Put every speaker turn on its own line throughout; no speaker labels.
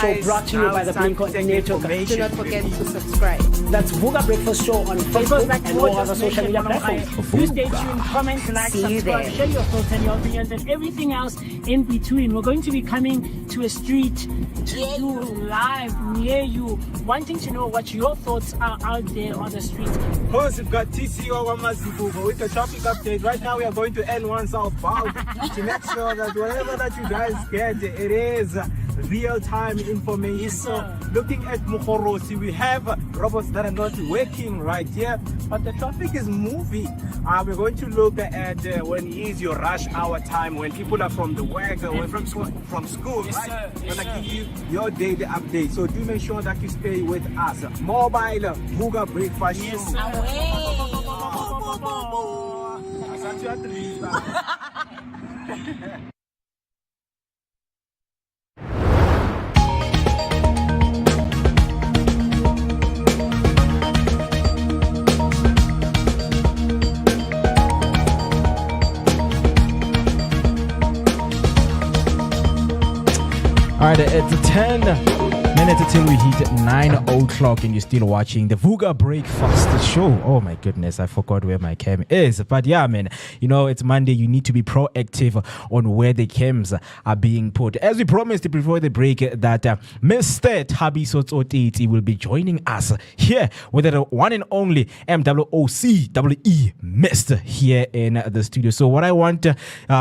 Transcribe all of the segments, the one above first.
So brought to you by the Blink Network.
Do not forget to subscribe.
That's Vuga Breakfast Show on Facebook and all other social media platforms.
You stay tuned, comment, like, subscribe, share your thoughts and your opinions and everything else in between. We're going to be coming to a street to do live near you, wanting to know what your thoughts are out there on the street.
Of course, we've got TCO Wamazibubo with the traffic update. Right now, we are going to N1 southbound to make sure that whatever that you guys get, it is real-time information.
Yes,
so, looking at Mukhorosi, we have robots that are not working right here, but the traffic is moving. We're going to look at when is your rush hour time, when people are from the work, from school,
yes,
right?
Sir. Yes,
We're going to give you your daily update. So do make sure that you stay with us. Mobile Vuga Breakfast
Yes,
Show.
All right, it's 10 minutes until we hit 9 o'clock and you're still watching the Vuga Breakfast Show. Oh my goodness, I forgot where my cam is. But yeah, man, you know, it's Monday. You need to be proactive on where the cams are being put. As we promised before the break that Mr. Thabiso Tsotetsi will be joining us here with the one and only MWOCWE Mr. here in the studio. So what I want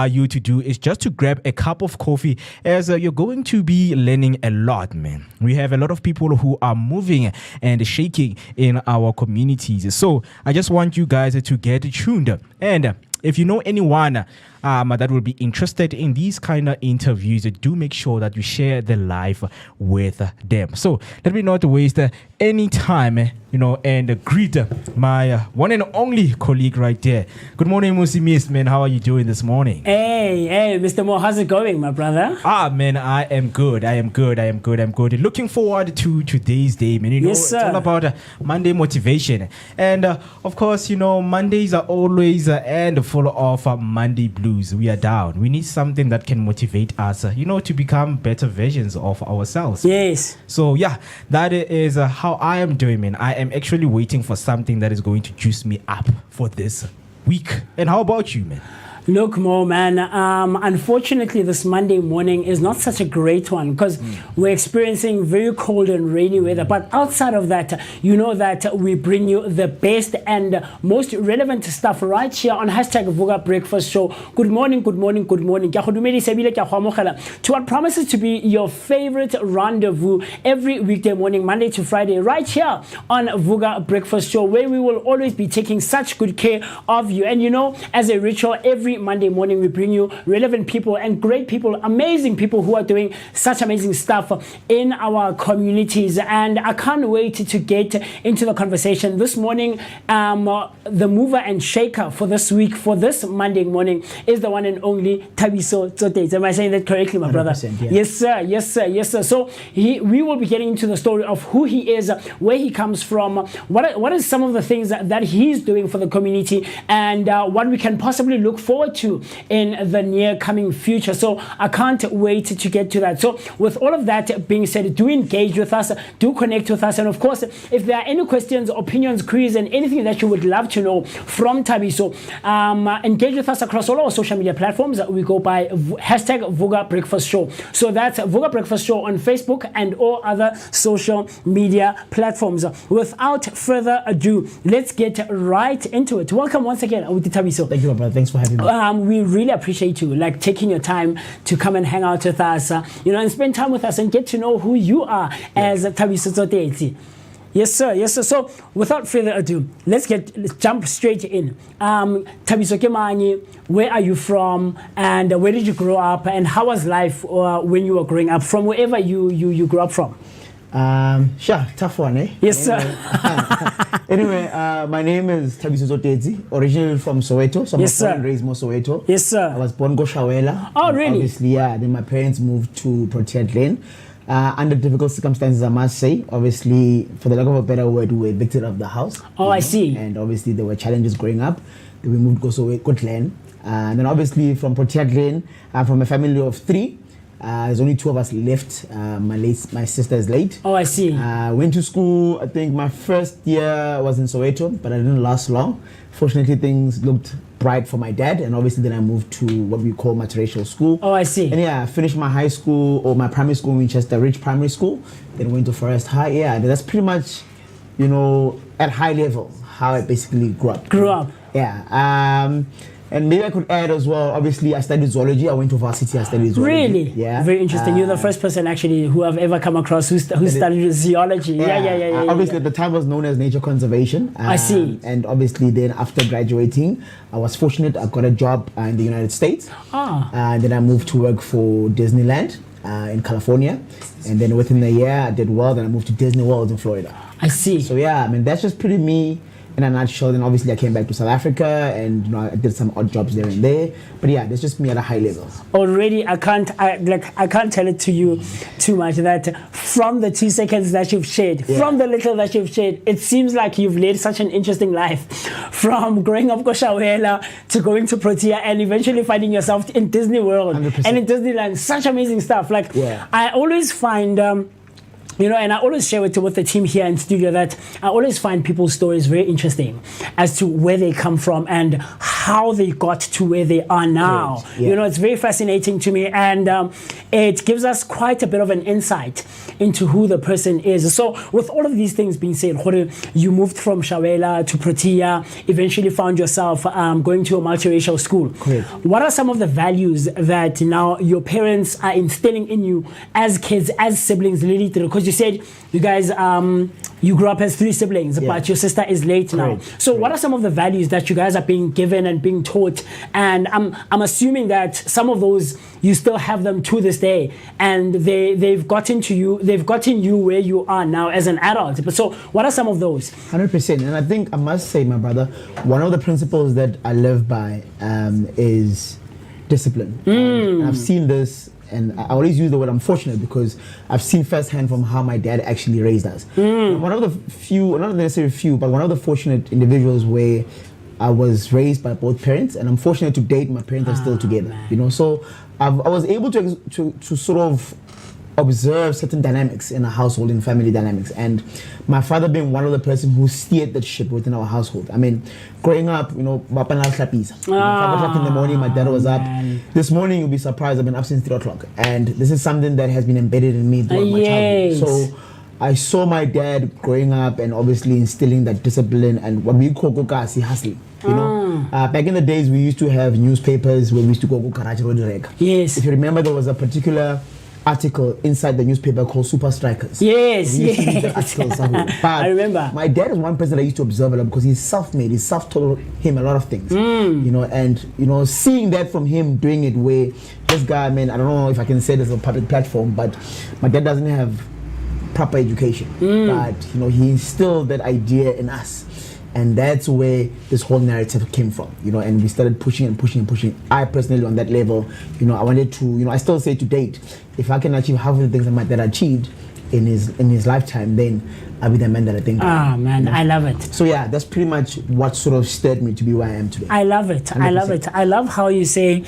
you to do is just to grab a cup of coffee as you're going to be learning a lot, man. We have a lot of people who are moving and shaking in our communities. So I just want you guys to get tuned. And if you know anyone that will be interested in these kind of interviews, do make sure that you share the live with them. So let me not waste any time, and greet my one and only colleague right there. Good morning, Musi Miss, man. How are you doing this morning?
Hey, Mr. Mo, how's it going, my brother?
Man, I am good. Looking forward to today's day, man.
Yes, sir.
It's all about Monday motivation. And of course, Mondays are always and full of Monday blues. We are down. We need something that can motivate us, to become better versions of ourselves.
Yes.
So yeah, that is how I am doing, man. I am actually waiting for something that is going to juice me up for this week. And how about you, man?
Look, Mo, man, unfortunately, this Monday morning is not such a great one because we're experiencing very cold and rainy weather. But outside of that, you know that we bring you the best and most relevant stuff right here on #Vuga Breakfast Show. Good morning. To what promises to be your favorite rendezvous every weekday morning, Monday to Friday, right here on Vuga Breakfast Show, where we will always be taking such good care of you. And as a ritual, every Monday morning we bring you relevant people and great people, amazing people who are doing such amazing stuff in our communities, and I can't wait to get into the conversation this morning. The mover and shaker for this week, for this Monday morning, is the one and only Thabiso Tsotetsi. Am I saying that correctly, my brother?
Yeah.
Yes sir. So we will be getting into the story of who he is, where he comes from, what is some of the things that he's doing for the community, and what we can possibly look forward to in the near coming future. So I can't wait to get to that. So with all of that being said, do engage with us, do connect with us, and of course, if there are any questions, opinions, queries, and anything that you would love to know from Thabiso, engage with us across all our social media platforms. We go by #Vuga Breakfast Show. So that's Vuga Breakfast Show on Facebook and all other social media platforms. Without further ado, let's get right into it. Welcome once again, Thabiso.
Thank you, my brother. Thanks for having me.
We really appreciate you taking your time to come and hang out with us, and spend time with us and get to know who you are as Thabiso Tsotetsi. Yes, sir. So, without further ado, let's jump straight in. Thabiso Kemanyi, where are you from, and where did you grow up, and how was life when you were growing up, from wherever you grew up from?
Sure, tough one, eh?
Yes, sir.
Anyway, my name is Thabiso Tsotetsi, originally from Soweto. So I'm born and raised in Soweto.
Yes, sir.
I was born Goshawela.
Oh, really?
Obviously, yeah. Then my parents moved to Proteas Lane. Under difficult circumstances, I must say. Obviously, for the lack of a better word, we were evicted of the house.
Oh, I see.
And obviously, there were challenges growing up. Then we moved to Goshawela. And then obviously, from Proteas Lane, I'm from a family of 3. There's only two of us left. My sister is late.
Oh, I see.
Went to school. I think my first year was in Soweto, but I didn't last long. Fortunately, things looked bright for my dad, and obviously then I moved to what we call maturational school.
Oh, I see.
And yeah, I finished my high school or my primary school in Winchester Ridge Primary School. Then went to Forest High. Yeah, that's pretty much, at high level how I basically grew up. Yeah. And maybe I could add as well, obviously I studied zoology. I went to varsity, I studied zoology.
Really?
Yeah.
Very interesting. You're the first person actually who I've ever come across who studied zoology. Yeah.
Obviously at the time it was known as nature conservation.
I see.
And obviously then after graduating, I was fortunate. I got a job in the United States. And then I moved to work for Disneyland in California. And then within a year I did well. Then I moved to Disney World in Florida.
I see.
So yeah, I mean that's just pretty me in a nutshell. Then obviously I came back to South Africa and I did some odd jobs there and there. But yeah, that's just me at a high level.
Already I can't tell it to you too much that from the 2 seconds that you've shared, from the little that you've shared, it seems like you've led such an interesting life from growing up Koshawela to going to Protea and eventually finding yourself in Disney World
100%.
and in Disneyland. Such amazing stuff. I always find and I always share with the team here in studio that I always find people's stories very interesting as to where they come from and how they got to where they are now.
Yeah.
It's very fascinating to me, and it gives us quite a bit of an insight into who the person is. So with all of these things being said, you moved from Shawela to Protea, eventually found yourself going to a multiracial school.
Correct.
What are some of the values that now your parents are instilling in you as kids, as siblings, Lily? Because you said you guys you grew up as 3 siblings, but your sister is late now. So what are some of the values that you guys are being given and being taught? And I'm assuming that some of those you still have them to this day, and they've gotten you where you are now as an adult. But so what are some of those?
100%. And I think I must say, my brother, one of the principles that I live by is discipline. And I've seen this. And I always use the word unfortunate because I've seen firsthand from how my dad actually raised us. One of the few, not necessarily few, but one of the fortunate individuals where I was raised by both parents, and I'm fortunate to date. My parents are still together. So I was able to sort of observe certain dynamics in a household, in family dynamics, and my father being one of the person who steered the ship within our household. I mean, growing up, 5 o'clock in the morning, my dad was up. This morning you'll be surprised I've been up since 3 o'clock, and this is something that has been embedded in me throughout my childhood. So I saw my dad growing up and obviously instilling that discipline and what we call kokasi hustling. Back in the days we used to have newspapers where we used to go Karachi Road Reg.
Yes.
If you remember, there was a particular article inside the newspaper called Super Strikers.
Yes.
But
I remember.
My dad is one person I used to observe a lot because he's self-made. He's self-taught him a lot of things. And seeing that from him, doing it where this guy, man, I don't know if I can say this on a public platform, but my dad doesn't have proper education. But he instilled that idea in us. And that's where this whole narrative came from, and we started pushing and pushing and pushing. I personally, on that level, I wanted to, I still say to date, if I can achieve half of the things that my dad achieved in his lifetime, then I'll be the man that I think.
I love it.
So yeah, that's pretty much what sort of stirred me to be where I am today.
I love it. 100%. I love it. I love how you say,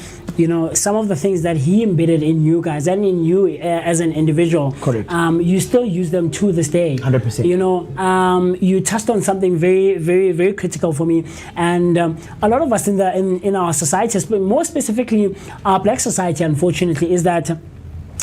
some of the things that he embedded in you guys and in you as an individual.
Correct.
You still use them to this day.
100%.
You touched on something very, very, very critical for me, and a lot of us in our society, but more specifically our Black society, unfortunately, is that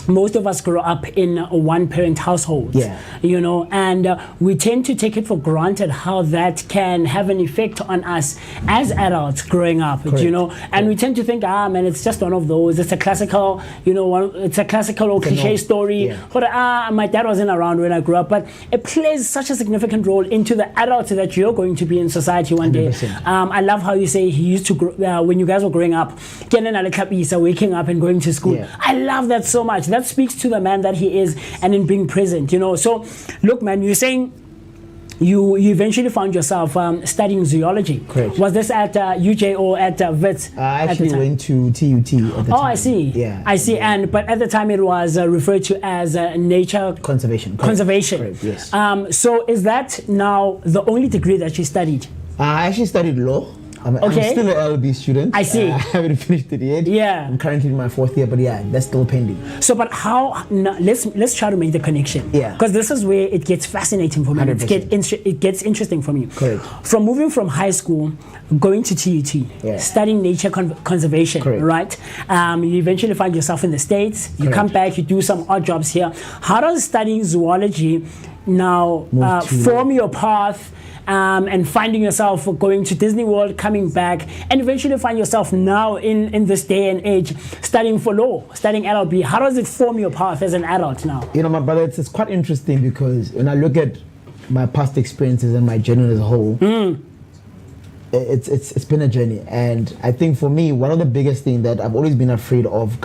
most of us grow up in a one-parent household, and we tend to take it for granted how that can have an effect on us as adults growing up, and we tend to think, man, it's just one of those. It's a classical, it's a classical or cliche story. My dad wasn't around when I grew up, but it plays such a significant role into the adult that you're going to be in society one day. I love how you say he used to grow, when you guys were growing up, waking up and going to school. I love that so much. That speaks to the man that he is and in being present, So, look, man, you're saying you eventually found yourself studying zoology.
Correct.
Was this at UJ or at Wits?
I actually went to TUT at the time.
I see.
Yeah.
I see. But at the time it was referred to as nature
conservation.
Conservation.
Correct. Yes.
So is that now the only degree that you studied?
I actually studied law. I'm still an LLB student.
I see.
I haven't finished it yet.
Yeah.
I'm currently in my 4th year, but yeah, that's still pending.
So, but how? Let's try to make the connection.
Yeah.
Because this is where it gets fascinating for me.
100%.
It gets interesting for me.
Correct.
From moving from high school, going to TUT, studying nature conservation,
Correct.
right? You eventually find yourself in the States. You come back, you do some odd jobs here. How does studying zoology now form your path? And finding yourself going to Disney World, coming back, and eventually find yourself now in this day and age studying for law, studying LLB. How does it form your path as an adult now?
You know, my brother, it's quite interesting because when I look at my past experiences and my journey as a whole, it's been a journey. And I think for me, one of the biggest things that I've always been afraid of,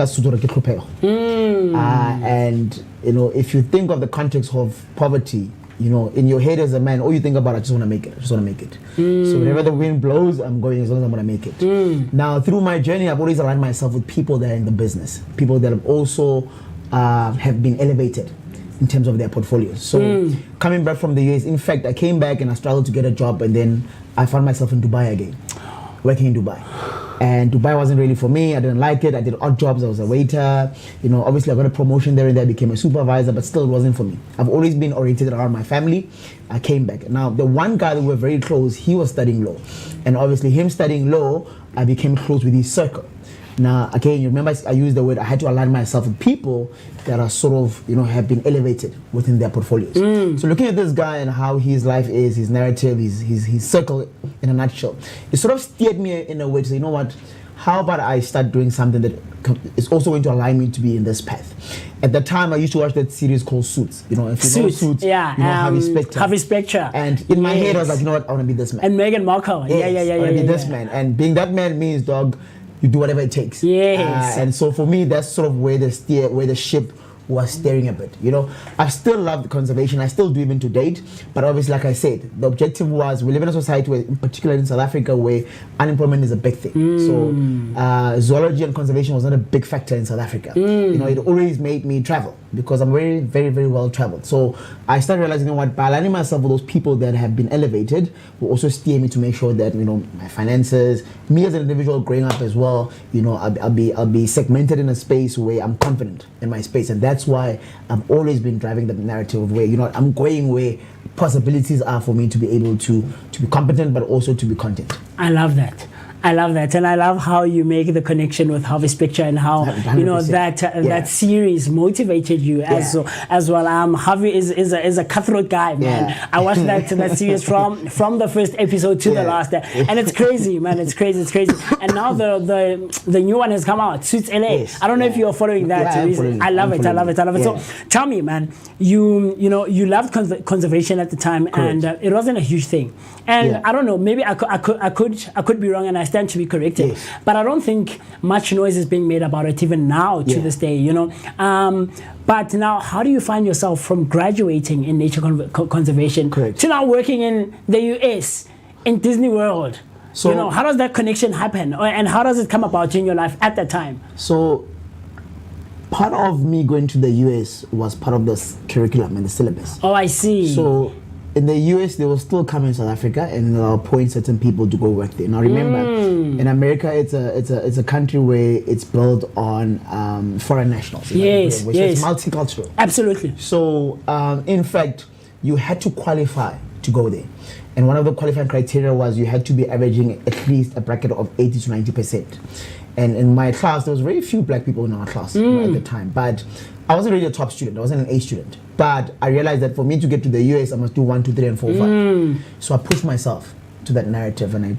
and you know, if you think of the context of poverty, you know, in your head as a man, all you think about, I just want to make it. So whenever the wind blows, I'm going as long as I'm going to make it. Now, through my journey, I've always aligned myself with people that are in the business, people that have also have been elevated in terms of their portfolios. So coming back from the US, in fact, I came back and I struggled to get a job, and then I found myself in Dubai again, working in Dubai. And Dubai wasn't really for me. I didn't like it. I did odd jobs. I was a waiter. You know, obviously I got a promotion there and there, became a supervisor, but still it wasn't for me. I've always been oriented around my family. I came back. Now, the one guy that we were very close, he was studying law. And obviously him studying law, I became close with his circle. Now, again, you remember I used the word, I had to align myself with people that are sort of, you know, have been elevated within their portfolios. So looking at this guy and how his life is, his narrative, his circle in a nutshell, it sort of steered me in a way to say, you know what, how about I start doing something that is also going to allow me to be in this path. At the time, I used to watch that series called Suits. You know, if you know Suits,
yeah,
you know
Harvey Specter.
And in my head, I was like, you know what, I want to be this man.
And Meghan Markle.
Yes, I want to be this man. And being that man means, dog, you do whatever it takes.
Yes.
And so for me, that's sort of where the ship was steering a bit. You know, I still love the conservation. I still do even to date. But obviously, like I said, the objective was we live in a society where, in particular in South Africa, where unemployment is a big thing. So zoology and conservation was not a big factor in South Africa. You know, it always made me travel because I'm very, very, very well traveled. So I started realizing, you know what, by aligning myself with those people that have been elevated will also steer me to make sure that, you know, my finances, me as an individual growing up as well, you know, I'll be segmented in a space where I'm confident in my space. And that's why I've always been driving the narrative of where, you know, I'm going where possibilities are for me to be able to be competent, but also to be content.
I love that. And I love how you make the connection with Harvey Specter and how
100%.
you know that series motivated you as well. Harvey is a cutthroat guy, man.
Yeah.
I watched that series from the first episode to the last, and it's crazy, man. It's crazy. And now the new one has come out, Suits LA.
Yes.
I don't know if you're following that. I love it.
Yeah.
So tell me, man, you loved conservation at the time,
Correct.
and it wasn't a huge thing. And I don't know, maybe I could be wrong, and I stand to be corrected.
Yes.
But I don't think much noise is being made about it even now to this day, you know. But now, how do you find yourself from graduating in nature conservation
Correct.
to now working in the US, in Disney World?
So,
you know, how does that connection happen? And how does it come about in your life at that time?
So part of me going to the US was part of the curriculum and the syllabus.
Oh, I see.
So in the US, they will still come in South Africa and they'll appoint certain people to go work there. Now remember, in America, it's a country where it's built on foreign nationals.
Yes,
which is multicultural.
Absolutely.
So in fact, you had to qualify to go there. And one of the qualifying criteria was you had to be averaging at least a bracket of 80 to 90%. And in my class, there was very few black people in our class at the time. But I wasn't really a top student. I wasn't an A student. But I realized that for me to get to the US, I must do 1, 2, 3, and 4, 5. So I pushed myself to that narrative, and I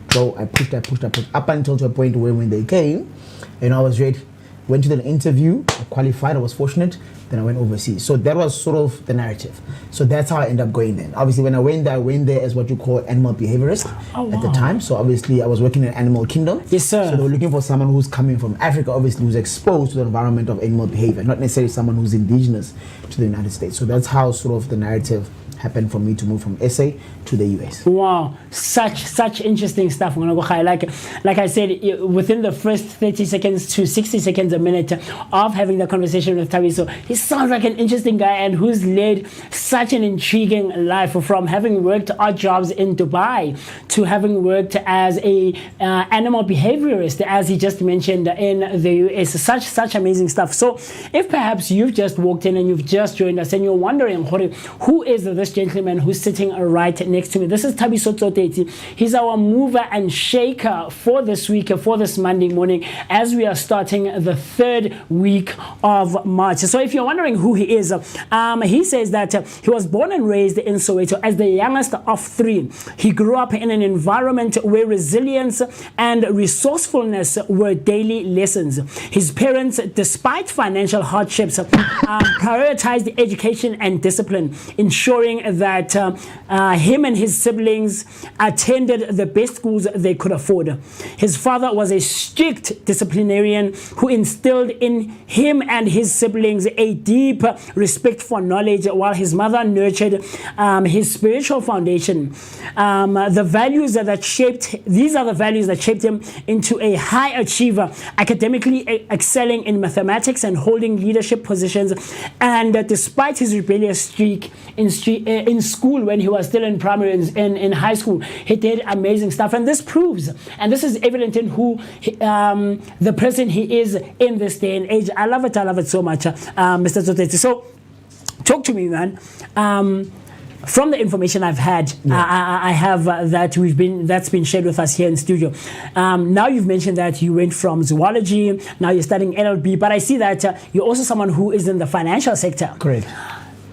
pushed up until to a point where when they came, and I was ready. Went to the interview, I qualified, I was fortunate, then I went overseas. So that was sort of the narrative. So that's how I ended up going then. Obviously, when I went there as what you call animal behaviorist at the time. So obviously, I was working in Animal Kingdom.
Yes, sir.
So they were looking for someone who's coming from Africa, obviously, who's exposed to the environment of animal behavior, not necessarily someone who's indigenous to the United States. So that's how sort of the narrative happened for me to move from SA to the US.
Wow, such interesting stuff. Like I said, within the first 30 seconds to 60 seconds a minute of having the conversation with Thabiso, he sounds like an interesting guy and who's led such an intriguing life, from having worked odd jobs in Dubai to having worked as a animal behaviorist, as he just mentioned, in the US. Such amazing stuff. So if perhaps you've just walked in and you've just joined us and you're wondering, who is this gentleman who's sitting right next to me? This is Thabiso Tsotetsi. He's our mover and shaker for this week, for this Monday morning, as we are starting the third week of March. So if you're wondering who he is, he says that he was born and raised in Soweto as the youngest of three. He grew up in an environment where resilience and resourcefulness were daily lessons. His parents, despite financial hardships, prioritized education and discipline, ensuring that him and his siblings attended the best schools they could afford. His father was a strict disciplinarian who instilled in him and his siblings a deep respect for knowledge, while his mother nurtured his spiritual foundation. These are the values that shaped him into a high achiever, academically excelling in mathematics and holding leadership positions. And despite his rebellious streak in school, when he was still in primary and in high school, he did amazing stuff. And this proves, and this is evident in who the person he is in this day and age. I love it so much, Mr. Tsotetsi. So talk to me, man. From the information I've had, I have that's been shared with us here in studio. Now you've mentioned that you went from zoology, now you're studying LLB, but I see that you're also someone who is in the financial sector.
Correct.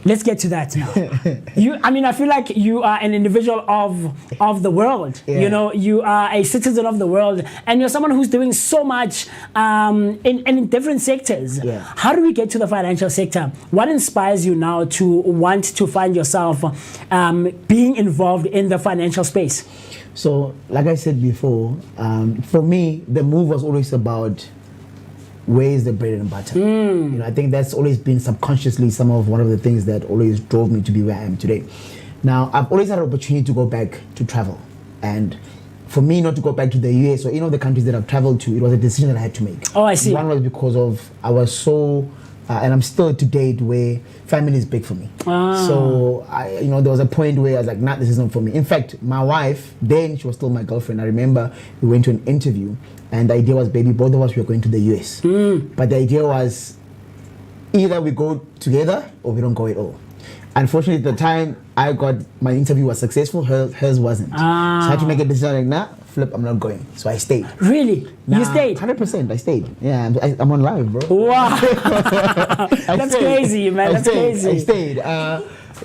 Let's get to that now. I feel like you are an individual of the world.
Yeah.
You know, you are a citizen of the world, and you're someone who's doing so much in different sectors.
Yeah.
How do we get to the financial sector? What inspires you now to want to find yourself being involved in the financial space?
So, like I said before, for me, the move was always about where is the bread and butter. You know, I think that's always been subconsciously one of the things that always drove me to be where I am today. Now, I've always had an opportunity to go back to travel, and for me not to go back to the US or the countries that I've traveled to, it was a decision that I had to make.
Oh, I see.
One was because of I was so and I'm still to date where family is big for me. So there was a point where I was like, nah, this isn't for me. In fact, my wife, then she was still my girlfriend. I remember we went to an interview and the idea was, baby, both of us were going to the US. But the idea was either we go together or we don't go at all. Unfortunately, at the time my interview was successful, hers wasn't. So I had to make a decision like, nah, flip, I'm not going. So I stayed.
Really? You stayed?
100%, I stayed. Yeah, I'm on live, bro.
Wow. That's crazy, man. That's crazy.
I stayed.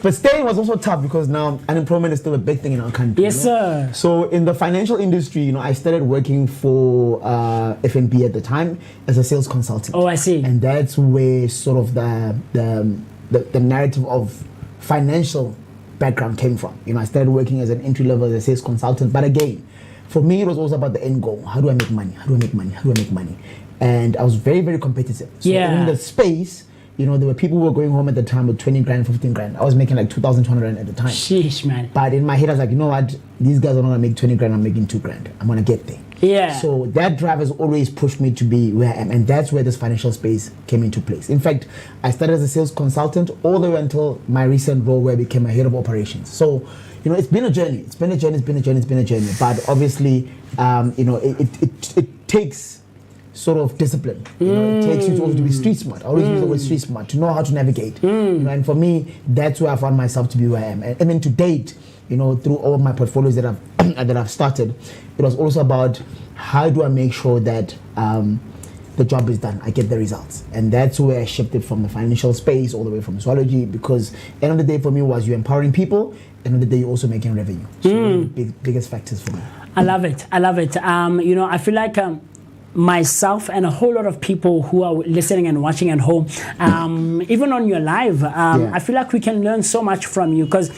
But staying was also tough because now unemployment is still a big thing in our country.
Yes, sir.
So in the financial industry, I started working for FNB at the time as a sales consultant.
Oh, I see.
And that's where sort of the narrative of financial background came from. I started working as an entry level as a sales consultant. But again, for me, it was also about the end goal. How do I make money? How do I make money? How do I make money? And I was very, very competitive. So in the space, there were people who were going home at the time with 20 grand, 15 grand. I was making like 2,200 at the time.
Sheesh, man.
But in my head, I was like, you know what? These guys are not going to make 20 grand. I'm making 2 grand. I'm going to get there.
Yeah.
So that drive has always pushed me to be where I am. And that's where this financial space came into place. In fact, I started as a sales consultant all the way until my recent role where I became a head of operations. So, it's been a journey. It's been a journey. But obviously, it takes sort of discipline. It takes you to also to be street smart. I always use the word street smart, to know how to navigate. And for me, that's where I found myself to be where I am. And then to date, through all of my portfolios that I've started, it was also about how do I make sure that the job is done, I get the results. And that's where I shifted from the financial space all the way from zoology, because end of the day for me was you're empowering people, end of the day you're also making revenue. So biggest factors for me.
I love it. I feel like myself and a whole lot of people who are listening and watching at home, even on your live, I feel like we can learn so much from you, because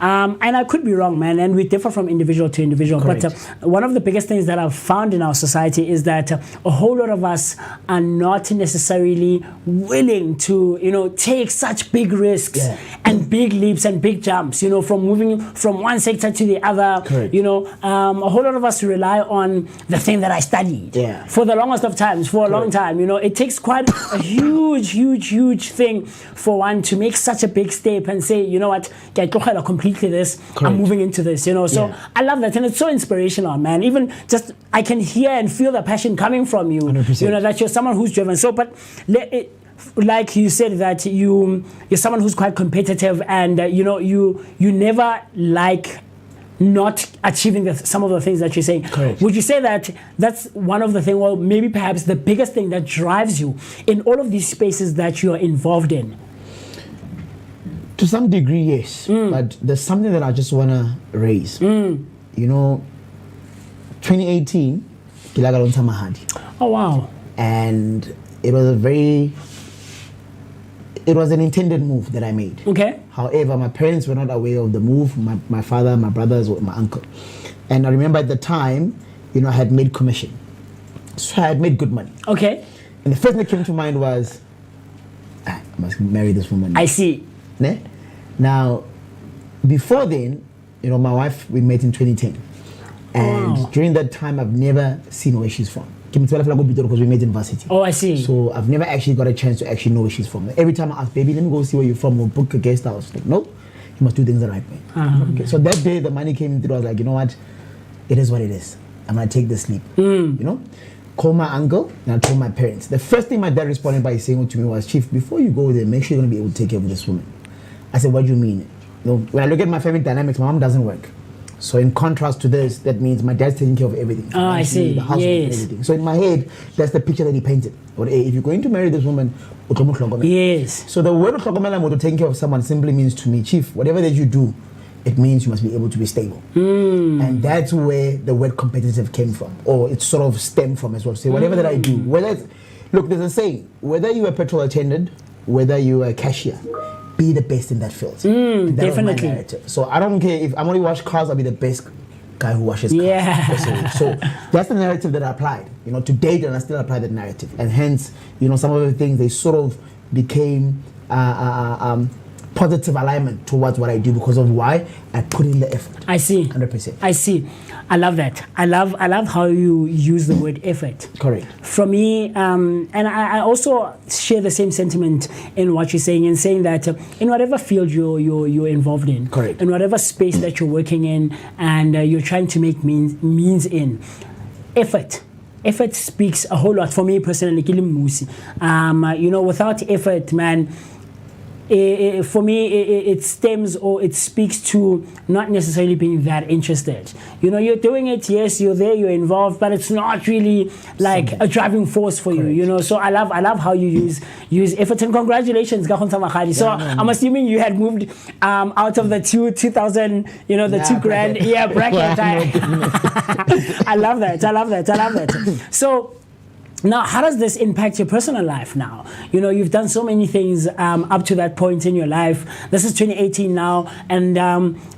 And I could be wrong, man, and we differ from individual to individual.
Correct.
But one of the biggest things that I've found in our society is that a whole lot of us are not necessarily willing to, take such big risks and big leaps and big jumps, from moving from one sector to the other.
Correct.
A whole lot of us rely on the thing that I studied for the longest of times, for a long time. It takes quite a huge thing for one to make such a big step and say, you know what, completely this, I'm moving into this, So I love that, and it's so inspirational, man. Even just I can hear and feel the passion coming from you.
100%.
That you're someone who's driven. So, but like you said, that you're someone who's quite competitive, and you never like not achieving some of the things that you're saying.
Correct.
Would you say that that's one of the things, well, maybe perhaps the biggest thing that drives you in all of these spaces that you're involved in?
To some degree, yes. But there's something that I just want to raise. 2018, Kilagalonta Mahadi.
Oh, wow.
And it was an intended move that I made.
Okay.
However, my parents were not aware of the move. My father, my brothers, my uncle. And I remember at the time, I had made commission. So I had made good money.
Okay.
And the first thing that came to mind was, I must marry this woman.
I see.
Ne? Now, before then, my wife, we met in 2010. And during that time, I've never seen where she's from. Because we met in varsity.
Oh, I see.
So I've never actually got a chance to actually know where she's from. Every time I ask, baby, let me go see where you're from, we'll book a guest house. Like, no, you must do things the right way. Okay. So that day, the money came through. I was like, you know what? It is what it is. I'm going to take this leap. Call my uncle, and I told my parents. The first thing my dad responded by saying to me was, Chief, before you go there, make sure you're going to be able to take care of this woman. I said, what do you mean? When I look at my family dynamics, my mom doesn't work. So in contrast to this, that means my dad's taking care of everything.
I see.
The house and everything. So in my head, that's the picture that he painted. But hey, if you're going to marry this woman,
yes.
So the word taking care of someone simply means to me, Chief, whatever that you do, it means you must be able to be stable. And that's where the word competitive came from, or it sort of stemmed from as well. So whatever that I do, look, there's a saying, whether you're a petrol attendant, whether you're a cashier, be the best in that field.
Definitely.
Narrative. So I don't care if I'm only wash cars, I'll be the best guy who washes cars.
Yeah.
So that's the narrative that I applied, to date, and I still apply that narrative. And hence, some of the things, they sort of became positive alignment towards what I do because of why I put in the effort.
I see.
100%.
I see. I love that. I love how you use the word effort.
Correct.
For me, and I also share the same sentiment in what you're saying, in saying that in whatever field you're involved in,
correct,
in whatever space that you're working in, and you're trying to make means in, effort speaks a whole lot for me personally. Without effort, man, for me, it stems or it speaks to not necessarily being that interested. You're doing it, yes, you're there, you're involved, but it's not really like a driving force for you. So I love how you use effort, and congratulations, Gahonta Mahadi. So I'm assuming you had moved out of the 2,000, the $2,000 bracket. I love that. So now, how does this impact your personal life now? You've done so many things up to that point in your life. This is 2018 now, and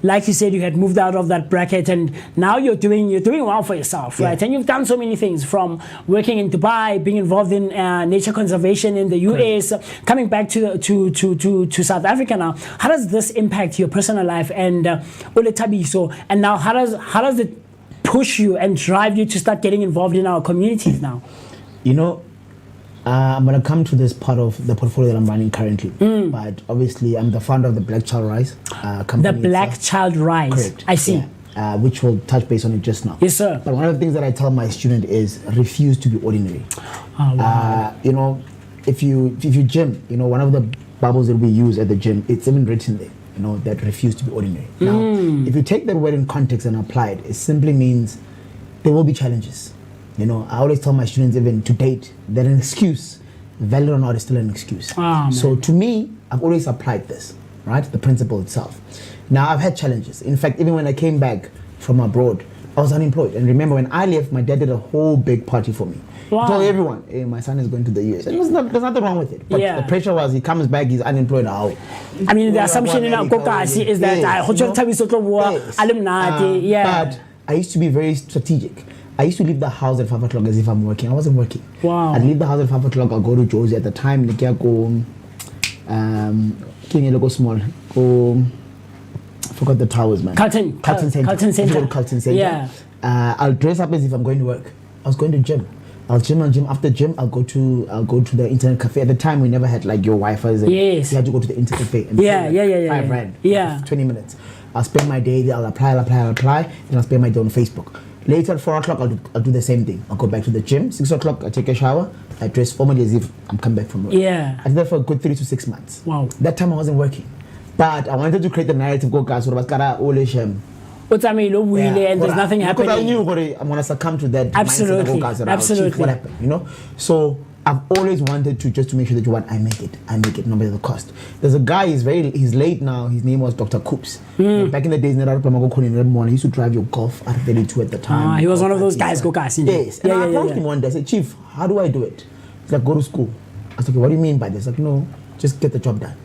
like you said, you had moved out of that bracket, and now you're doing well for yourself, right? And you've done so many things, from working in Dubai, being involved in nature conservation in the US, coming back to South Africa now. How does this impact your personal life and Thabiso? And now, how does it push you and drive you to start getting involved in our communities now?
I'm going to come to this part of the portfolio that I'm running currently. But obviously, I'm the founder of the BlackChild Rise company.
The BlackChild Rise.
Correct.
I see.
Yeah. Which we'll touch base on it just now.
Yes, sir.
But one of the things that I tell my student is refuse to be ordinary.
Oh, wow.
If you gym, one of the bubbles that we use at the gym, it's even written there, that refuse to be ordinary. Now, if you take that word in context and apply it, it simply means there will be challenges. I always tell my students, even to date, that an excuse, valid or not, is still an excuse. So to me, I've always applied this, right? The principle itself. Now, I've had challenges. In fact, even when I came back from abroad, I was unemployed. And remember, when I left, my dad did a whole big party for me.
Wow.
Told everyone, hey, my son is going to the US. And there's nothing wrong with it. But
Yeah.
the pressure was he comes back, he's unemployed. How?
I mean, the assumption in Kokasi is that I Thabiso Tsotetsi, yeah.
But I used to be very strategic. I used to leave the house at 5 o'clock as if I'm working. I wasn't working.
Wow.
I'd leave the house at 5 o'clock. I'll go to Josie at the time. Go small. Go. I forgot the towers, man.
Carlton Center.
Carlton Center.
Yeah.
I'll dress up as if I'm going to work. I was going to gym. I'll gym. After gym, I'll go to the internet cafe. At the time, we never had like your Wi-Fi.
Yes.
You had to go to the internet cafe. And
Yeah.
$5 rand.
Yeah.
20 minutes. I'll spend my day there. I'll apply. Then I'll spend my day on Facebook. Later at 4 o'clock, I'll do the same thing. I'll go back to the gym. 6 o'clock, I take a shower. I dress formally as if I'm coming back from work.
Yeah.
I did that for a good 3 to 6 months.
Wow.
That time I wasn't working. But I wanted to create the narrative. And there's
nothing happening.
Because I knew I'm going to succumb to that.
Absolutely.
Mindset.
Absolutely.
What happened, you know? So I've always wanted to make sure that I make it, no matter the cost. There's a guy, he's late now. His name was Dr. Coops. Back in the days, he used to drive your Golf R32 at the time.
He was one of those guys,
Yes. And I approached him one day. I said, Chief, how do I do it? He's like, go to school. I said, okay, what do you mean by this? Like, no, just get the job done.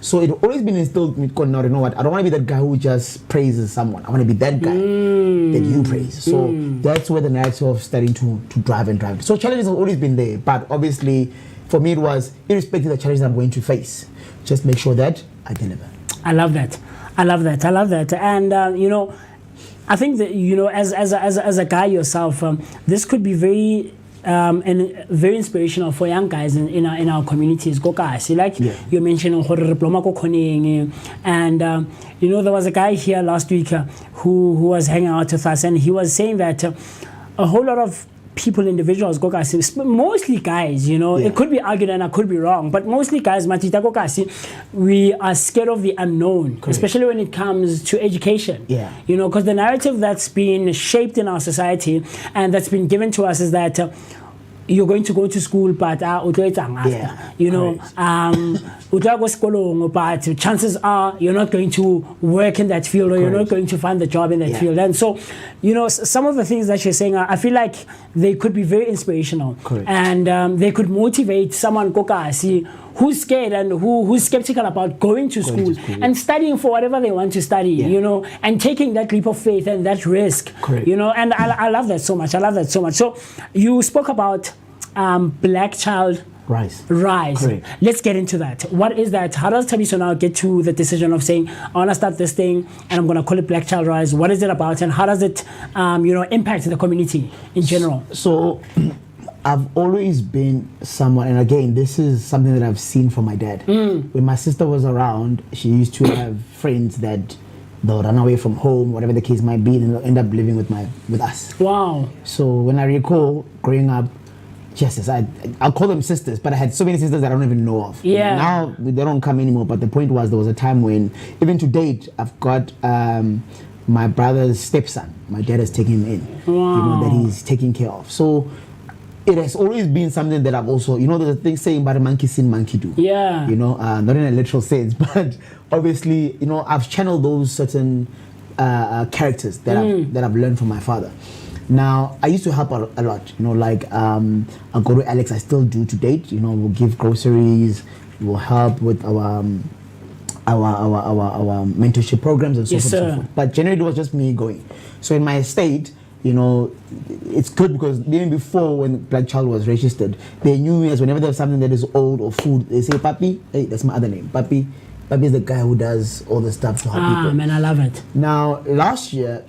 So it always been instilled in me, now, you know what? I don't want to be that guy who just praises someone. I want to be that guy that you praise. So that's where the narrative of starting to drive. So challenges have always been there. But obviously, for me, it was irrespective of the challenges I'm going to face. Just make sure that I deliver.
I love that. And, I think that, as a guy yourself, this could be very... and very inspirational for young guys in our communities. You're mentioning and there was a guy here last week who was hanging out with us, and he was saying that a whole lot of individuals, mostly guys, it could be argued and I could be wrong, but mostly guys, we are scared of the unknown. Correct. Especially when it comes to education. Yeah. Because the narrative that's been shaped in our society and that's been given to us is that you're going to go to school, but but chances are you're not going to work in that field, or you're not going to find the job in that field. And so, some of the things that you're saying, I feel like they could be very inspirational. Correct. And they could motivate someone who's scared and who's skeptical about going to school and studying for whatever they want to study, and taking that leap of faith and that risk. Correct. And I love that so much. So you spoke about BlackChild Rise. Correct. Let's get into that. What is that? How does Thabiso now get to the decision of saying, I want to start this thing and I'm going to call it BlackChild Rise? What is it about, and how does it impact the community in general?
So I've always been someone, and again, this is something that I've seen from my dad. When my sister was around, she used to have friends that they'll run away from home, whatever the case might be, and they'll end up living with us. Wow. So when I recall growing up, yes, I'll call them sisters, but I had so many sisters that I don't even know of. Yeah. Now they don't come anymore, but the point was there was a time when, even to date, I've got my brother's stepson. My dad has taken him in. Wow. That he's taking care of. So it has always been something that I've also, there's a thing saying about a monkey see, monkey do. Yeah. Not in a literal sense, but obviously, I've channeled those certain characters that I've learned from my father. Now, I used to help a lot, I'll go to Alex, I still do to date, we'll give groceries, we'll help with our mentorship programs and so forth and so forth. But generally it was just me going. So in my estate, it's good because even before when BlackChild was registered, they knew me as whenever there's something that is old or food, they say, Papi, hey, that's my other name. Papi is the guy who does all the stuff to help people. Man, I love it. Now, last year,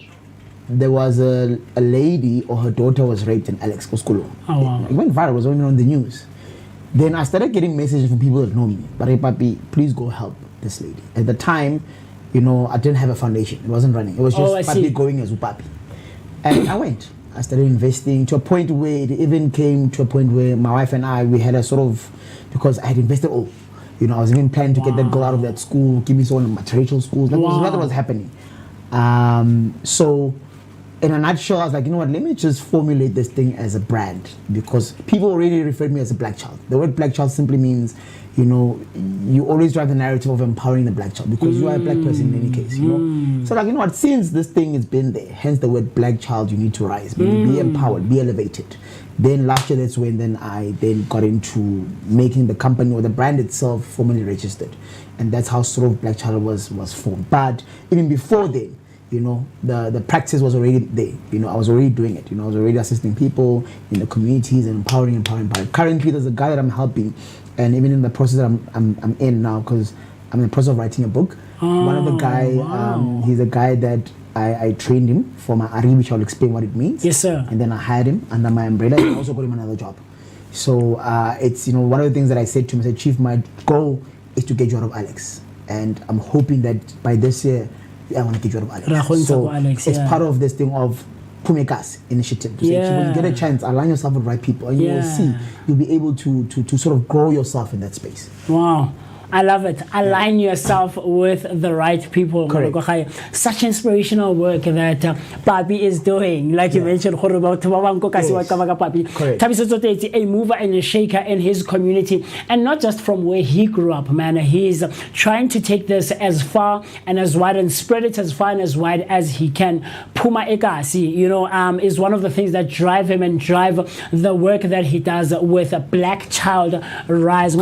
there was a lady, or her daughter was raped in Alex Koskolo. Oh, wow. It went viral, it was only on the news. Then I started getting messages from people that know me. But hey, Papi, please go help this lady. At the time, I didn't have a foundation. It wasn't running. It was just Papi going as Papi. And I went. I started investing to a point where it even came to a point where my wife and I, we had a sort of, because I had invested all. I was even planning to get that girl out of that school, give me some material schools. Like, nothing was happening. So, in a nutshell, I was like, let me just formulate this thing as a brand, because people already referred me as a BlackChild. The word BlackChild simply means, you know, you always drive the narrative of empowering the black child because you are a black person in any case, you know. So like, you know what, since this thing has been there, hence the word black child, you need to rise, meaning be empowered, be elevated. Then last year, that's when then I then got into making the company or the brand itself formally registered. And that's how sort of BlackChild was formed. But even before then, you know, the practice was already there. You know, I was already doing it. You know, I was already assisting people in the communities and empowering. Currently, there's a guy that I'm helping, and even in the process that I'm in now, because I'm in the process of writing a book. One of the guy, he's a guy that I trained him for my Ari, which I'll explain what it means.
Yes, sir.
And then I hired him under my umbrella, and I also got him another job. So it's, you know, one of the things that I said to him, I said, Chief, my goal is to get you out of Alex, and I'm hoping that by this year I want to get you out of Alex. So it's part of this thing of Pumekas initiative. To say, when you get a chance, align yourself with the right people, and you will see you'll be able to sort of grow yourself in that space.
Wow. I love it. Align yourself with the right people.
Correct.
Such inspirational work that Papi is doing. Like you mentioned, Thabiso Tsotetsi, a mover and a shaker in his community. And not just from where he grew up, man. He's trying to take this as far and as wide and spread it as far and as wide as he can. Puma Ekasi, you know, is one of the things that drive him and drive the work that he does with BlackChild Rise.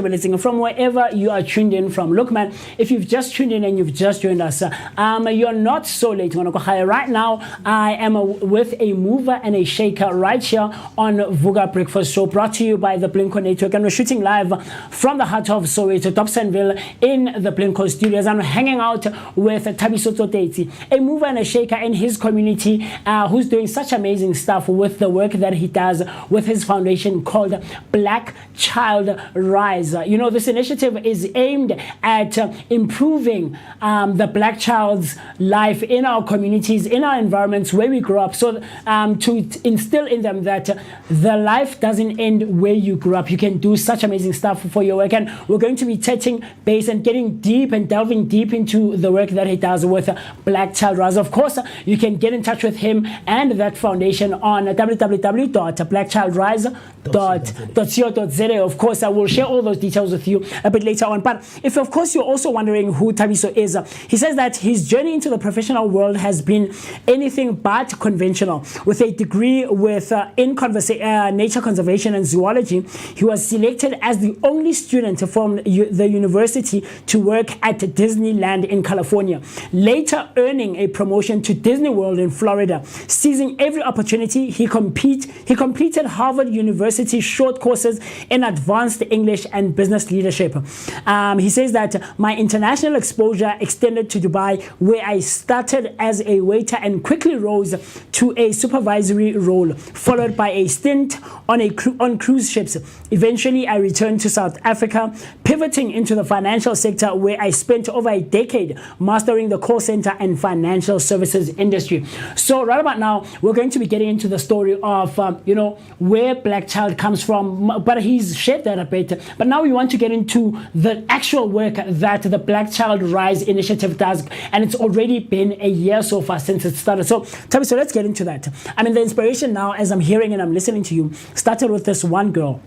From wherever you are tuned in from. Look, man, if you've just tuned in and you've just joined us, you're not so late. Right now, I am with a mover and a shaker right here on Vuga Breakfast Show, brought to you by the Blinko Network. And we're shooting live from the heart of Soweto, Dobsonville, in the Blinko studios. I'm hanging out with Thabiso Tsotetsi, a mover and a shaker in his community, who's doing such amazing stuff with the work that he does with his foundation called BlackChild Rise. You know, this initiative is aimed at improving the black child's life in our communities, in our environments where we grow up, so to instill in them that the life doesn't end where you grew up. You can do such amazing stuff for your work, and we're going to be touching base and getting deep and delving deep into the work that he does with BlackChild Rise. Of course, you can get in touch with him and that foundation on www.blackchildrise.co.za. Of course, I will share all those details with you a bit later on. But if, of course, you're also wondering who Thabiso is, he says that his journey into the professional world has been anything but conventional. With a degree in nature conservation and zoology, he was selected as the only student from the university to work at Disneyland in California, later earning a promotion to Disney World in Florida. Seizing every opportunity, he completed Harvard University short courses in advanced English and business leadership. He says that my international exposure extended to Dubai, where I started as a waiter and quickly rose to a supervisory role, followed by a stint on cruise ships. Eventually, I returned to South Africa, pivoting into the financial sector, where I spent over a decade mastering the call center and financial services industry. So right about now, we're going to be getting into the story of where BlackChild comes from, but he's shared that a bit. But now we want to get into the actual work that the BlackChild Rise initiative does, and it's already been a year so far since it started. So Thabiso, let's get into that. I mean, the inspiration now, as I'm hearing and I'm listening to you, started with this one girl.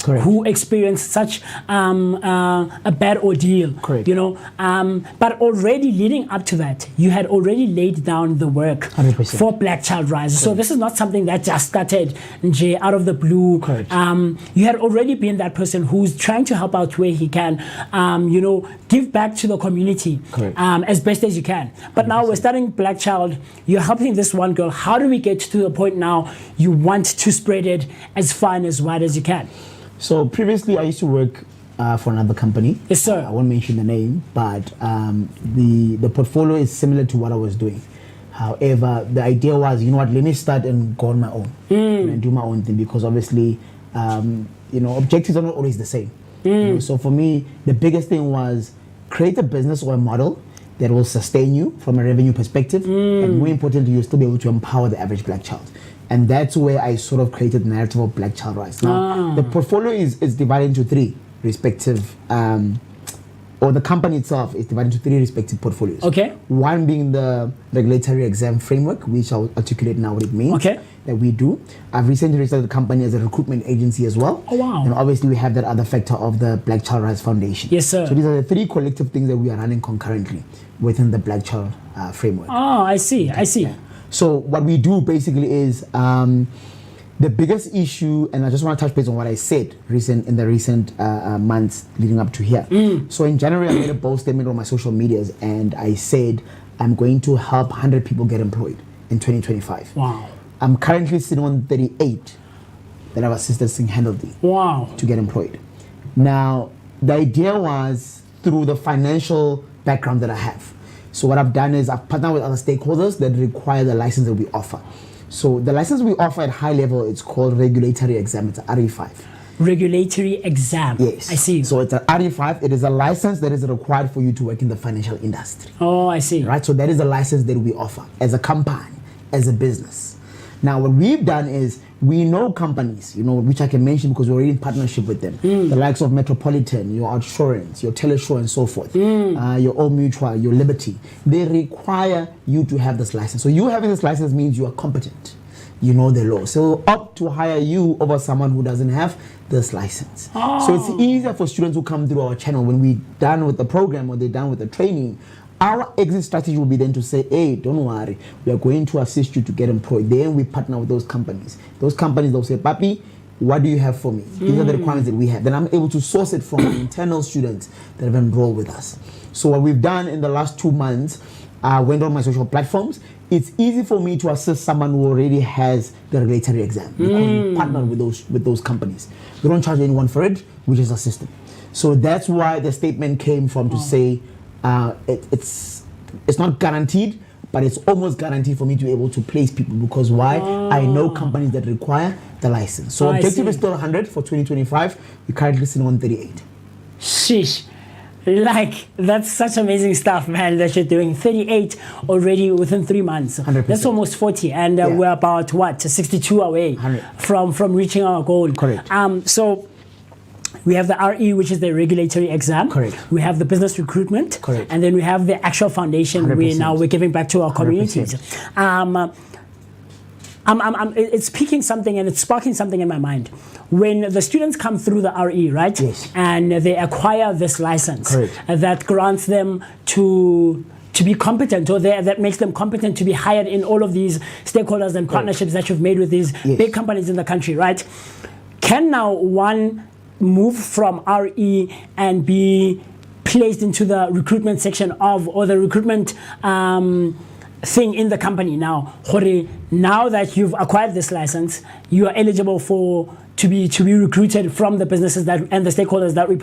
Correct. Who experienced such a bad ordeal. Correct. But already leading up to that, you had already laid down the work 100%. For BlackChild Rise. Correct. So this is not something that just started out of the blue. Correct. You had already been that person who's trying to help out where he can, give back to the community as best as you can. But 100%. Now we're starting BlackChild, you're helping this one girl. How do we get to the point now you want to spread it as far and as wide as you can?
So previously, I used to work for another company.
Yes, sir.
I won't mention the name, but the portfolio is similar to what I was doing. However, the idea was, let me start and go on my own and do my own thing, because obviously, objectives are not always the same. So for me, the biggest thing was create a business or a model that will sustain you from a revenue perspective, and more importantly, you'll still be able to empower the average black child. And that's where I sort of created the narrative of BlackChild Rise. Now, the portfolio is divided into three respective or the company itself is divided into 3 respective portfolios.
Okay.
One being the regulatory exam framework, which I'll articulate now what it means.
Okay.
That we do. I've recently registered the company as a recruitment agency as well.
Oh, wow.
And obviously we have that other factor of the BlackChild Rise Foundation.
Yes, sir.
So these are the 3 collective things that we are running concurrently within the BlackChild framework.
Oh, I see.
Yeah. So what we do basically is the biggest issue, and I just want to touch base on what I said in the recent months leading up to here. So in January, I made a bold statement on my social medias, and I said I'm going to help 100 people get employed in 2025.
Wow.
I'm currently sitting on 38 that I've assisted single-handedly to get employed. Now, the idea was through the financial background that I have. So what I've done is I've partnered with other stakeholders that require the license that we offer. So the license we offer at high level, it's called regulatory exam. It's RE5.
Regulatory exam.
Yes.
I see.
So it's an RE5. It is a license that is required for you to work in the financial industry.
Oh, I see.
Right. So that is a license that we offer as a company, as a business. Now, what we've done is we know companies, which I can mention because we're already in partnership with them. The likes of Metropolitan, your Outsurance, your Telesure, and so forth. Your Old Mutual, your Liberty. They require you to have this license. So you having this license means you are competent. You know the law. So opt to hire you over someone who doesn't have this license. So it's easier for students who come through our channel when we're done with the program or they're done with the training. Our exit strategy will be then to say, hey, don't worry, we are going to assist you to get employed. Then we partner with those companies. Those companies, they'll say, Papi, what do you have for me? These are the requirements that we have. Then I'm able to source it from internal students that have enrolled with us. So what we've done in the last 2 months, I went on my social platforms. It's easy for me to assist someone who already has the regulatory exam because we partner with those companies. We don't charge anyone for it, we just assist them. So that's why the statement came from to say, it's not guaranteed, but it's almost guaranteed for me to be able to place people because why? I know companies that require the license. So objective is still 100 for 2025. We're currently sitting on 38.
Sheesh. Like, that's such amazing stuff, man, that you're doing. 38 already within 3 months.
100%.
That's almost 40. And we're about, 62 away from reaching our goal.
Correct.
So we have the RE, which is the regulatory exam.
Correct.
We have the business recruitment.
Correct.
And then we have the actual foundation
100%.
we're giving back to our communities. It's piquing something and it's sparking something in my mind. When the students come through the RE, right?
Yes.
And they acquire this license that grants them to be competent, or that makes them competent to be hired in all of these stakeholders and partnerships that you've made with these big companies in the country, right? Can now one move from RE and be placed into the recruitment section or the recruitment thing in the company now? Now that you've acquired this license, you are eligible to be recruited from the businesses and the stakeholders that we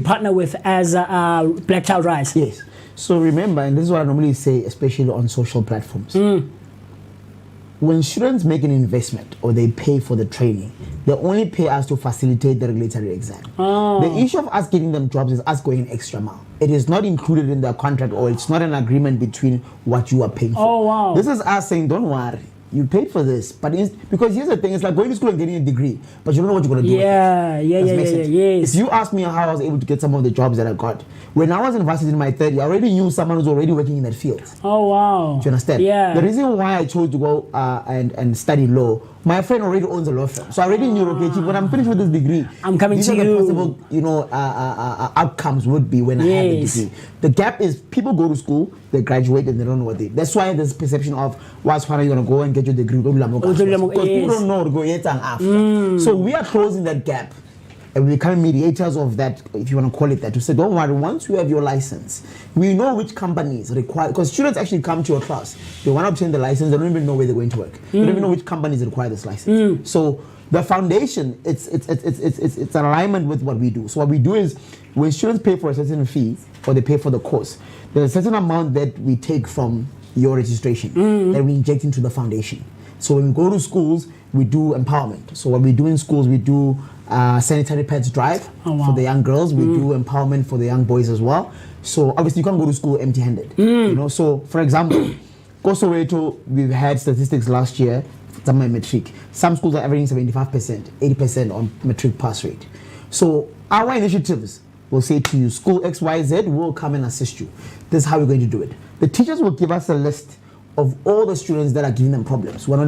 partner with as BlackChild Rise.
Yes. So remember, and this is what I normally say, especially on social platforms. When students make an investment or they pay for the training, they only pay us to facilitate the regulatory exam. The issue of us getting them jobs is us going an extra mile. It is not included in their contract, or it's not an agreement between what you are paying for.
Oh, wow.
This is us saying, don't worry, you paid for this. But because here's the thing, it's like going to school and getting a degree, but you don't know what you're going to do with it.
Yes.
If you ask me how I was able to get some of the jobs that I got, when I was in varsity in my third year, I already knew someone who's already working in that field.
Oh, wow.
Do you understand?
Yeah.
The reason why I chose to go and study law, my friend already owns a law firm. So I already knew, okay, when I'm finished with this degree,
I'm coming to you.
These are the possible, outcomes would be when I have a degree. The gap is people go to school, they graduate, and they don't know what they. That's why there's perception of, why are you going to go and get your degree? Because people don't know to go yet and after. So we are closing that gap. And we become mediators of that, if you want to call it that, to say, don't worry, once you have your license, we know which companies require, because students actually come to your class, they want to obtain the license, they don't even know where they're going to work. They don't even know which companies require this license. So the foundation, it's an alignment with what we do. So what we do is, when students pay for a certain fee, or they pay for the course, there's a certain amount that we take from your registration, that we inject into the foundation. So when we go to schools, we do empowerment. So what we do in schools, we do sanitary pads drive for the young girls. We do empowerment for the young boys as well. So obviously you can't go to school empty-handed. So for example, Kosoweto, we've had statistics last year, some matric. Some schools are averaging 75%, 80% on matric pass rate. So our initiatives will say to you, school XYZ will come and assist you. This is how we're going to do it. The teachers will give us a list of all the students that are giving them problems, who are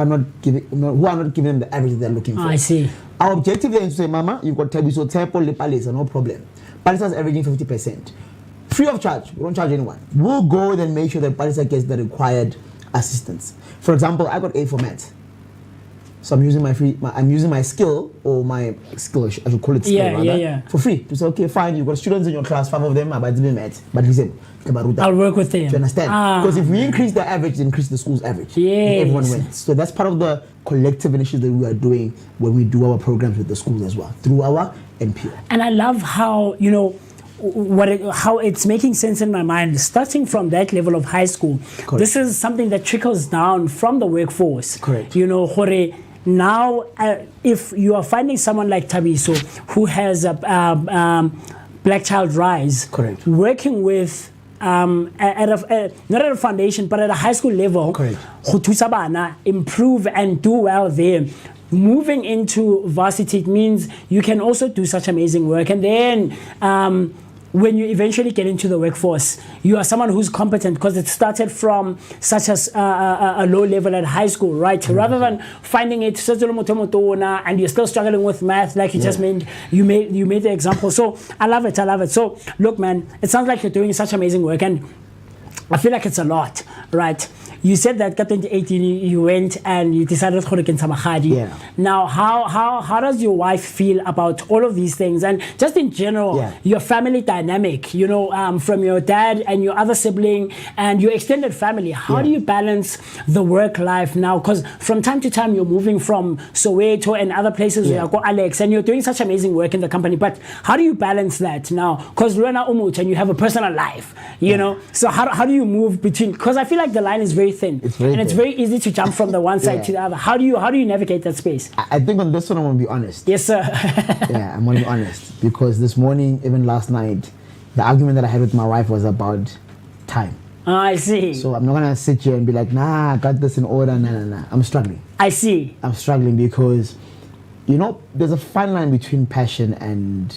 not giving them the average they're looking for.
I see.
Our objective then is to say, Mama, you've got Thabiso Tsotetsi, Lepalesa, no problem. Palisa's averaging 50%. Free of charge. We don't charge anyone. We'll go and make sure that Palisa gets the required assistance. For example, I got A for maths. So I'm using my skill, or my skill, I should call it skill rather, for free. To say, okay, fine, you've got students in your class, 5 of them are bad in maths, but listen,
I'll work with them.
Do you understand? Because if we increase the average, it increase the school's average.
Yes.
Everyone wins. So that's part of the collective initiative that we are doing when we do our programs with the schools as well, through our NPO.
And I love how, how it's making sense in my mind, starting from that level of high school.
Correct.
This is something that trickles down from the workforce.
Correct.
Now, if you are finding someone like Thabiso who has a BlackChild Rise,
correct,
working with not at a foundation but at a high school level,
correct,
improve and do well there. Moving into varsity, it means you can also do such amazing work, and then when you eventually get into the workforce, you are someone who's competent because it started from such as a low level at high school, right? Mm-hmm. Rather than finding it and you're still struggling with math, like you just made, you made the example. So I love it. So look, man, it sounds like you're doing such amazing work, and I feel like it's a lot, right? You said that 2018 you went and you decided to get some mahadi.
Yeah.
Now, how does your wife feel about all of these things, and just in general, your family dynamic? From your dad and your other sibling and your extended family. How do you balance the work life now? Because from time to time you're moving from Soweto and other places where you go Alex, and you're doing such amazing work in the company. But how do you balance that now? Because you're now umut and you have a personal life. You know, so how do you move between? Because I feel like the line is very thin,
it's very
easy to jump from the one side to the other. How do you navigate that space?
I think on this one I'm gonna be honest.
Yes, sir.
I'm gonna be honest, because this morning, even last night, the argument that I had with my wife was about time.
I see.
So I'm not gonna sit here and be like, nah, I got this in order. Nah. I'm struggling.
I see.
I'm struggling because, there's a fine line between passion and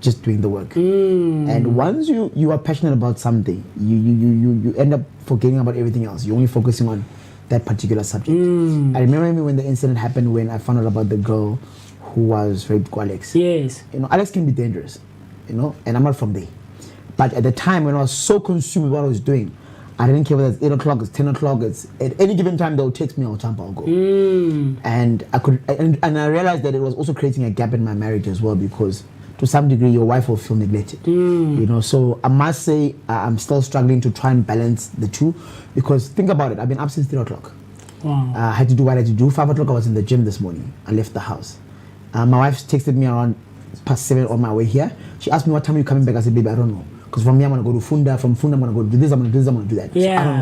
just doing the work. And once you are passionate about something, you end up forgetting about everything else. You're only focusing on that particular subject. I remember when the incident happened, when I found out about the girl who was raped by Alex.
Yes.
Alex can be dangerous, and I'm not from there. But at the time when I was so consumed with what I was doing, I didn't care whether it's 8 o'clock, it's 10 o'clock, it's at any given time they'll text me, I'll jump, I'll go. And I realized that it was also creating a gap in my marriage as well, because to some degree your wife will feel neglected. So I must say I'm still struggling to try and balance the two, because think about it, I've been up since 3 o'clock.
Wow.
I had to do what I had to do. 5 o'clock I was in the gym this morning. I left the house. My wife texted me around past 7 on my way here. She asked me, what time are you coming back? I said, baby, I don't know. Because from here I'm going to go to Funda. From Funda I'm going to go do this, I'm going to do this, I'm going to do that.
Yeah.
So I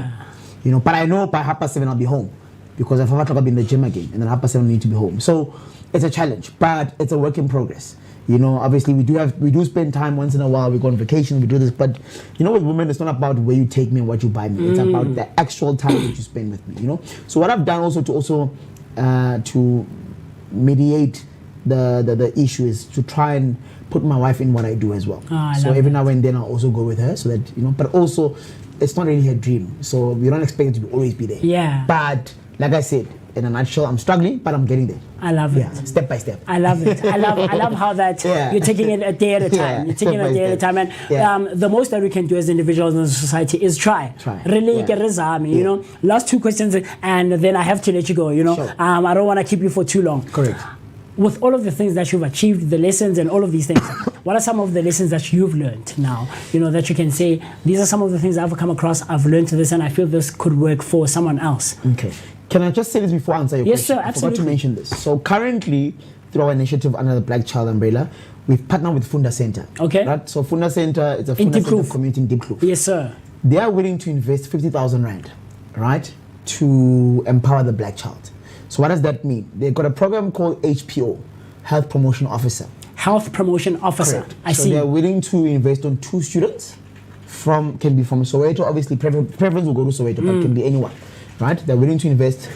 don't know. But I know by 7:30 I'll be home. Because at 5 o'clock I'll be in the gym again. And then 7:30 I need to be home. So it's a challenge, but it's a work in progress. Obviously we do spend time once in a while. We go on vacation, we do this, but with women, it's not about where you take me and what you buy me. It's about the actual time that you spend with me. So what I've done also to mediate the issue is to try and put my wife in what I do as well. So every now and then I'll also go with her, so that but also it's not really her dream. So we don't expect it to always be there.
Yeah.
But like I said, in a nutshell, I'm struggling, but I'm getting there.
I love it.
Step by step.
I love it. I love how that you're taking it a day at a time. You're taking it a day at a time, and the most that we can do as individuals in the society is try. Really, Last 2 questions, and then I have to let you go.
Sure.
I don't want to keep you for too long.
Correct.
With all of the things that you've achieved, the lessons and all of these things, what are some of the lessons that you've learned now? That you can say, these are some of the things I've come across, I've learned this, and I feel this could work for someone else.
Okay. Can I just say this before I answer your question?
Yes, sir, absolutely.
I forgot to mention this. So currently, through our initiative under the BlackChild umbrella, we've partnered with Funda Center.
Okay.
Right? So Funda Center is a Funda Center community in Deep Kloof.
Yes, sir.
They are willing to invest 50,000 rand, right, to empower the black child. So what does that mean? They've got a program called HPO, Health Promotion Officer.
Health Promotion Officer.
Correct.
I
so
see.
They're willing to invest on 2 students. Can be from Soweto, obviously preference will go to Soweto, but can be anyone. Right? They're willing to invest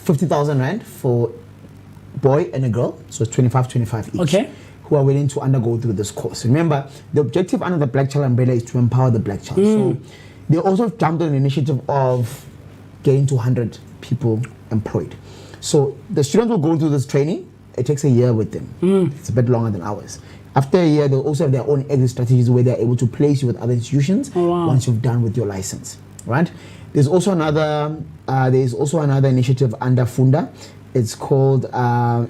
50,000 rand for boy and a girl, so it's 25 each.
Okay.
who are willing to undergo through this course. Remember, the objective under the Black Child umbrella is to empower the Black child. So they also jumped on an initiative of getting to 100 people employed. So the students will go through this training. It takes a year with them. It's a bit longer than ours. After a year, they'll also have their own exit strategies where they're able to place you with other institutions once you've done with your license, right? There's also another initiative under Funda. It's called,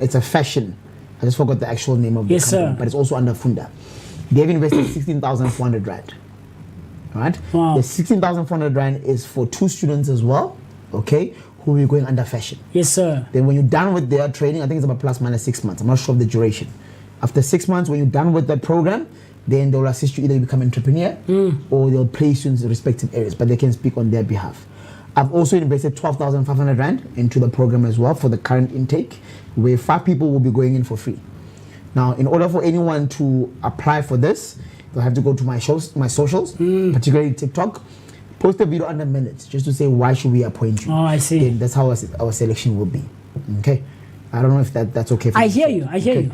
it's a fashion. I just forgot the actual name of the company, but it's also under Funda. They've invested 16,400 Rand, right?
Wow.
The 16,400 Rand is for 2 students as well, okay, who will be going under fashion.
Yes, sir.
Then when you're done with their training, I think it's about plus minus 6 months. I'm not sure of the duration. After 6 months, when you're done with that program, then they'll assist you either become an entrepreneur or they'll place you in the respective areas, but they can speak on their behalf. I've also invested 12,500 Rand into the program as well for the current intake, where 5 people will be going in for free. Now, in order for anyone to apply for this, they'll have to go to my socials, particularly TikTok, post a video under minutes just to say why should we appoint you.
Oh, I see.
Then that's how our selection will be. Okay. I don't know if that's okay for you.
I hear you.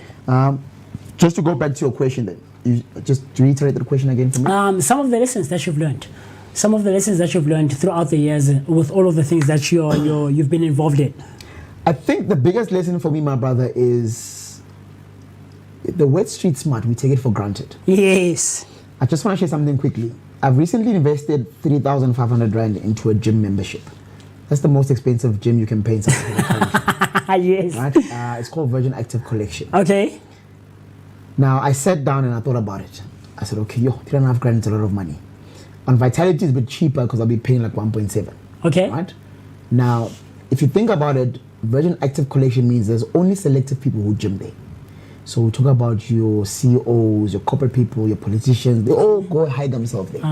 Just to go back to your question then, you just reiterate the question again for me.
Some of the lessons that you've learned. Some of the lessons that you've learned throughout the years with all of the things that you've been involved in.
I think the biggest lesson for me, my brother, is the word street smart, we take it for granted.
Yes.
I just want to share something quickly. I've recently invested 3,500 Rand into a gym membership. That's the most expensive gym you can pay in South Africa.
Yes.
Right? It's called Virgin Active Collection.
Okay.
Now, I sat down and I thought about it. I said, okay, 3.5 grand is a lot of money. On Vitality, it's a bit cheaper because I'll be paying like 1.7.
Okay.
Right? Now, if you think about it, Virgin Active Collection means there's only selective people who gym there. So we talk about your CEOs, your corporate people, your politicians, they all go hide themselves there.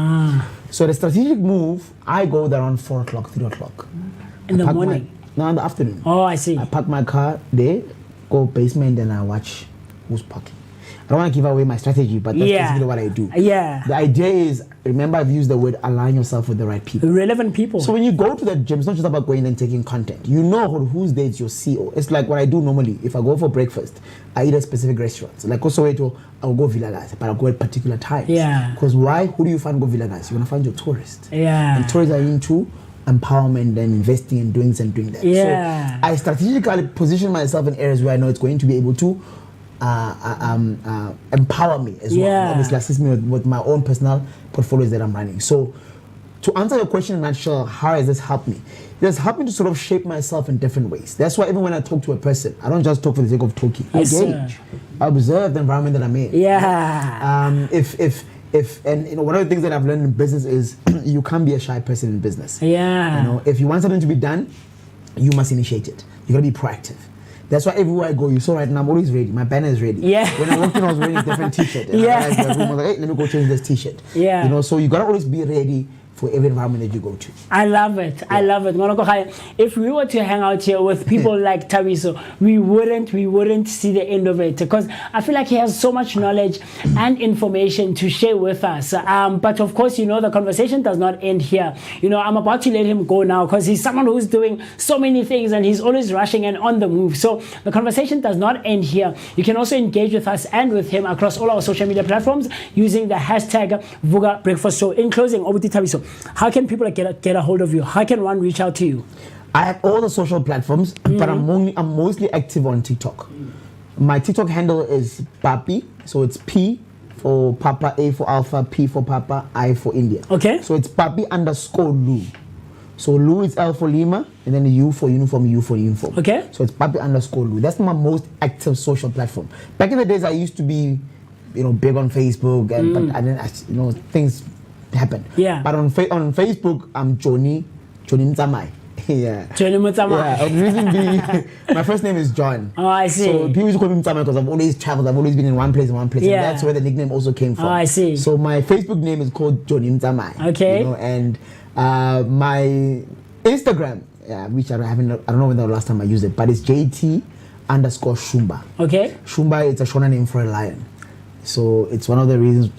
So the strategic move, I go there around 4 o'clock, 3 o'clock.
In the morning?
No, in the afternoon.
Oh, I see.
I park my car there, go basement, and I watch who's parking. I don't want to give away my strategy, but that's basically what I do.
Yeah.
The idea is, remember I've used the word align yourself with the right people.
Relevant people.
So when you go to the gym, it's not just about going and taking content. You know who's there is your CEO. It's like what I do normally. If I go for breakfast, I eat at specific restaurants. Like also I'll go Villa Guys, but I'll go at particular times.
Yeah.
Because why? Who do you find go Villa Guys? You're going to find your tourists.
Yeah.
And tourists are into empowerment and investing and doing that.
Yeah.
So I strategically position myself in areas where I know it's going to be able to empower me as well. Obviously, assist me with my own personal portfolios that I'm running. So, to answer your question in a nutshell, how has this helped me? It has helped me to sort of shape myself in different ways. That's why even when I talk to a person, I don't just talk for the sake of talking.
Yes,
I gauge. I observe the environment that I'm in.
Yeah.
And one of the things that I've learned in business is you can't be a shy person in business.
Yeah.
If you want something to be done, you must initiate it. You gotta be proactive. That's why everywhere I go, you saw right now, I'm always ready. My banner is ready.
Yeah.
When I walked in, I was wearing a different t-shirt. And I realized the room, I was like, hey, let me go change this t-shirt.
Yeah.
So you gotta always be ready for every environment that you go to.
I love it. I love it. If we were to hang out here with people like Thabiso, we wouldn't see the end of it, because I feel like he has so much knowledge and information to share with us. But of course, the conversation does not end here. I'm about to let him go now because he's someone who's doing so many things and he's always rushing and on the move. So the conversation does not end here. You can also engage with us and with him across all our social media platforms using the hashtag Vuga Breakfast Show. In closing, Obuti Thabiso, how can people get a hold of you? How can one reach out to you?
I have all the social platforms, but I'm mostly active on TikTok. My TikTok handle is Papi, so it's P for Papa, A for Alpha, P for Papa, I for India.
Okay.
So it's Papi_Lu. So Lu is L for Lima, and then the U for uniform, U for uniform.
Okay.
So it's Papi_Lu. That's my most active social platform. Back in the days, I used to be, big on Facebook, but I didn't, things happened.
Yeah.
But on Facebook, I'm Johnny Mtsamai. Yeah.
Johnny Mtsamai.
Yeah. And the reason being, my first name is John.
Oh, I see.
So people used to call me Mtsamai because I've always traveled. I've always been in one place.
Yeah.
And that's where the nickname also came from.
Oh, I see.
So my Facebook name is called Johnny Mtsamai.
Okay.
And my Instagram, which I don't know when the last time I used it, but it's JT_Shumba.
Okay.
Shumba, it's a Shona name for a lion. So it's one of the reasons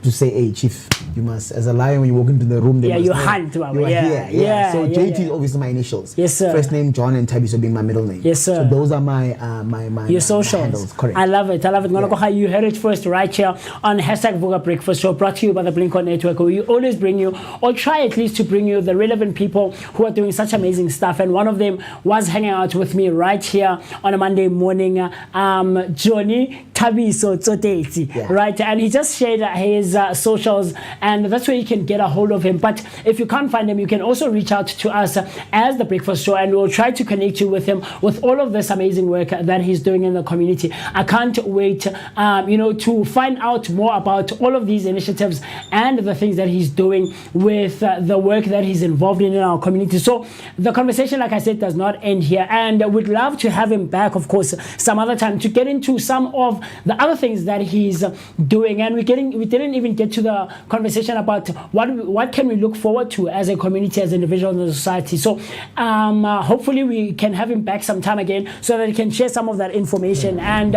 to say, hey, Chief, you must, as a lion, when you walk into the room, they
Yeah,
must
you
know
hunt, Baba.
you are
Yeah,
here.
yeah,
So
yeah,
JT
yeah.
is obviously my initials.
Yes, sir.
First name John and Thabiso being my middle name.
Yes, sir.
So those are my my
Your socials.
handles. Correct.
I love it. You heard it first right here on hashtag Vuga Breakfast Show, brought to you by the Blink-On Network, where we always bring you, or try at least to bring you, the relevant people who are doing such amazing stuff. And one of them was hanging out with me right here on a Monday morning, Johnny Thabiso Tsotetsi, right? And he just shared his socials, and that's where you can get a hold of him. But if you can't find him, you can also reach out to us as the Breakfast Show, and we'll try to connect you with him with all of this amazing work that he's doing in the community. I can't wait, to find out more about all of these initiatives and the things that he's doing with the work that he's involved in our community. So the conversation, like I said, does not end here, and we'd love to have him back, of course, some other time to get into some of the other things that he's doing. And we didn't even get to the conversation about what can we look forward to as a community, as individuals in the society. So hopefully we can have him back sometime again so that he can share some of that information. And